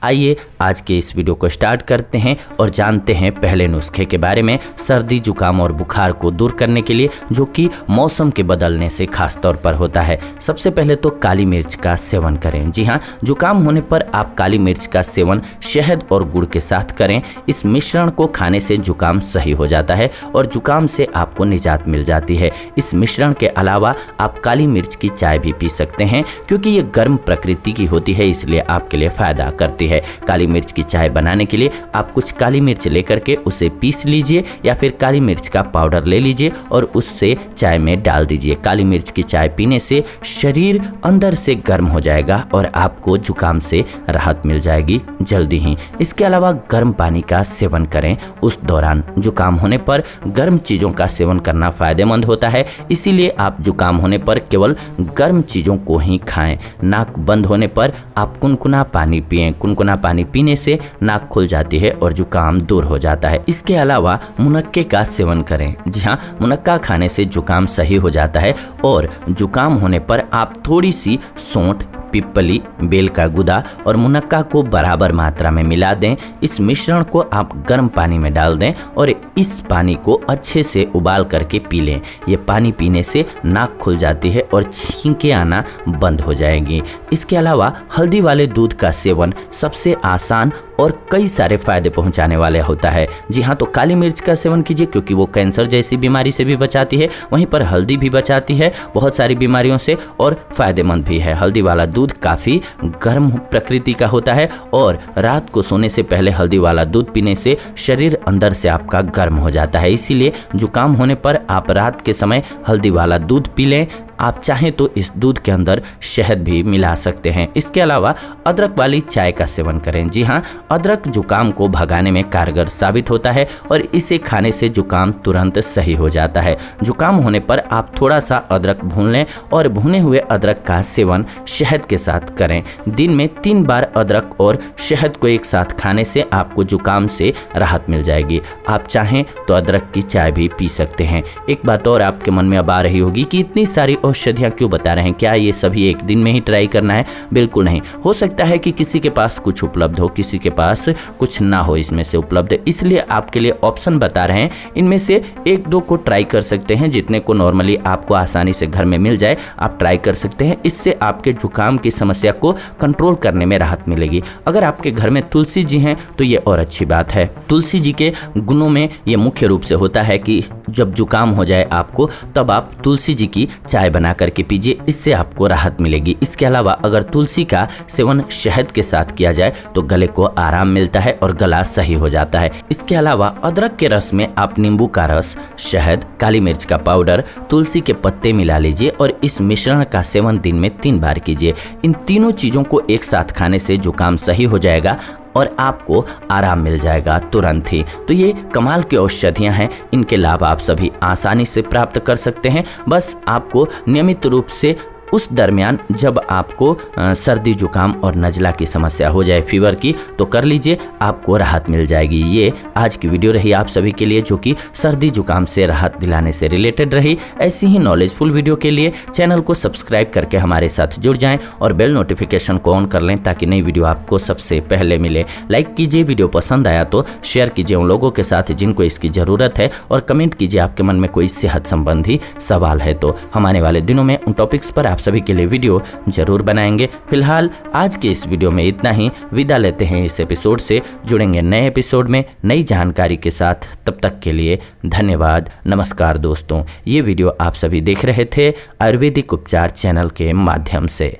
आइए आज के इस वीडियो को स्टार्ट करते हैं और जानते हैं पहले नुस्खे के बारे में सर्दी जुकाम और बुखार को दूर करने के लिए, जो कि मौसम के बदलने से खास तौर पर होता है। सबसे पहले तो काली मिर्च का सेवन करें। जी हाँ, जुकाम होने पर आप काली मिर्च का सेवन शहद और गुड़ के साथ करें। इस मिश्रण को खाने से जुकाम सही हो जाता है और जुकाम से आपको निजात मिल जाती है। इस मिश्रण के अलावा आप काली मिर्च की चाय भी पी सकते हैं, क्योंकि ये गर्म प्रकृति की होती है, इसलिए आपके लिए फायदा करती है। काली मिर्च की चाय बनाने के लिए आप कुछ काली मिर्च लेकर के उसे पीस लीजिए या फिर काली मिर्च का पाउडर ले लीजिए और उससे चाय में डाल दीजिए। काली मिर्च की चाय पीने से शरीर अंदर से गर्म हो जाएगा और आपको जुकाम से राहत मिल जाएगी जल्दी ही। इसके अलावा गर्म पानी का सेवन करें। उस दौरान जुकाम होने पर गर्म चीज़ों का सेवन करना फायदेमंद होता है, इसीलिए आप जुकाम होने पर केवल गर्म चीज़ों को ही खाएं। नाक बंद होने पर आप कुनकुना पानी पिएं। कुनकुना पानी पीने से नाक खुल जाती है और जुकाम दूर हो जाता है। इसके अलावा मुनक्के का सेवन करें। जी हाँ, मुनक्का खाने से जुकाम सही हो जाता है और जुकाम होने पर आप थोड़ी सी सौंठ, पिपली, बेल का गुदा और मुनक्का को बराबर मात्रा में मिला दें। इस मिश्रण को आप गर्म पानी में डाल दें और इस पानी को अच्छे से उबाल करके पी लें। ये पानी पीने से नाक खुल जाती है और छींकें आना बंद हो जाएंगी। इसके अलावा हल्दी वाले दूध का सेवन सबसे आसान और कई सारे फायदे पहुंचाने वाले होता है। जी हाँ, तो काली मिर्च का सेवन कीजिए, क्योंकि वो कैंसर जैसी बीमारी से भी बचाती है। वहीं पर हल्दी भी बचाती है बहुत सारी बीमारियों से और फायदेमंद भी है। हल्दी वाला दूध काफ़ी गर्म प्रकृति का होता है और रात को सोने से पहले हल्दी वाला दूध पीने से शरीर अंदर से आपका गर्म हो जाता है। इसीलिए जुकाम होने पर आप रात के समय हल्दी वाला दूध पी लें। आप चाहें तो इस दूध के अंदर शहद भी मिला सकते हैं। इसके अलावा अदरक वाली चाय का सेवन करें। जी हाँ, अदरक जुकाम को भगाने में कारगर साबित होता है और इसे खाने से जुकाम तुरंत सही हो जाता है। जुकाम होने पर आप थोड़ा सा अदरक भून लें और भुने हुए अदरक का सेवन शहद के साथ करें। दिन में 3 बार अदरक और शहद को एक साथ खाने से आपको जुकाम से राहत मिल जाएगी। आप चाहें तो अदरक की चाय भी पी सकते हैं। एक बात और आपके मन में अब आ रही होगी कि इतनी सारी औषधियाँ क्यों बता रहे हैं, क्या ये सभी एक दिन में ही ट्राई करना है? बिल्कुल नहीं। हो सकता है कि किसी के पास कुछ उपलब्ध हो, किसी के पास कुछ ना हो इसमें से उपलब्ध, इसलिए आपके लिए ऑप्शन बता रहे हैं। इनमें से 1-2 को ट्राई कर सकते हैं। जितने को नॉर्मली आपको आसानी से घर में मिल जाए आप ट्राई कर सकते हैं। इससे आपके जुकाम की समस्या को कंट्रोल करने में राहत मिलेगी। अगर आपके घर में तुलसी जी हैं तो ये और अच्छी बात है। तुलसी जी के गुणों में ये मुख्य रूप से होता है कि जब जुकाम हो जाए आपको, तब आप तुलसी जी की चाय बना करके पीजिए, इससे आपको राहत मिलेगी। इसके अलावा अगर तुलसी का सेवन शहद के साथ किया जाए तो गले को आराम मिलता है और गला सही हो जाता है। इसके अलावा अदरक के रस में आप नींबू का रस, शहद, काली मिर्च का पाउडर, तुलसी के पत्ते मिला लीजिए और इस मिश्रण का सेवन दिन में 3 बार कीजिए। इन तीनों चीज़ों को एक साथ खाने से जुकाम सही हो जाएगा और आपको आराम मिल जाएगा तुरंत ही। तो ये कमाल की औषधियाँ हैं, इनके लाभ आप सभी आसानी से प्राप्त कर सकते हैं। बस आपको नियमित रूप से उस दरमियान जब आपको सर्दी जुकाम और नज़ला की समस्या हो जाए, फीवर की, तो कर लीजिए, आपको राहत मिल जाएगी। ये आज की वीडियो रही आप सभी के लिए, जो कि सर्दी जुकाम से राहत दिलाने से रिलेटेड रही। ऐसी ही नॉलेजफुल वीडियो के लिए चैनल को सब्सक्राइब करके हमारे साथ जुड़ जाएं और बेल नोटिफिकेशन को ऑन कर लें, ताकि नई वीडियो आपको सबसे पहले मिले। लाइक कीजिए, वीडियो पसंद आया तो शेयर कीजिए उन लोगों के साथ जिनको इसकी ज़रूरत है, और कमेंट कीजिए आपके मन में कोई सेहत संबंधी सवाल है तो। हम आने वाले दिनों में उन टॉपिक्स पर सभी के लिए वीडियो जरूर बनाएंगे। फिलहाल आज के इस वीडियो में इतना ही। विदा लेते हैं इस एपिसोड से। जुड़ेंगे नए एपिसोड में नई जानकारी के साथ। तब तक के लिए धन्यवाद। नमस्कार दोस्तों, ये वीडियो आप सभी देख रहे थे आयुर्वेदिक उपचार चैनल के माध्यम से।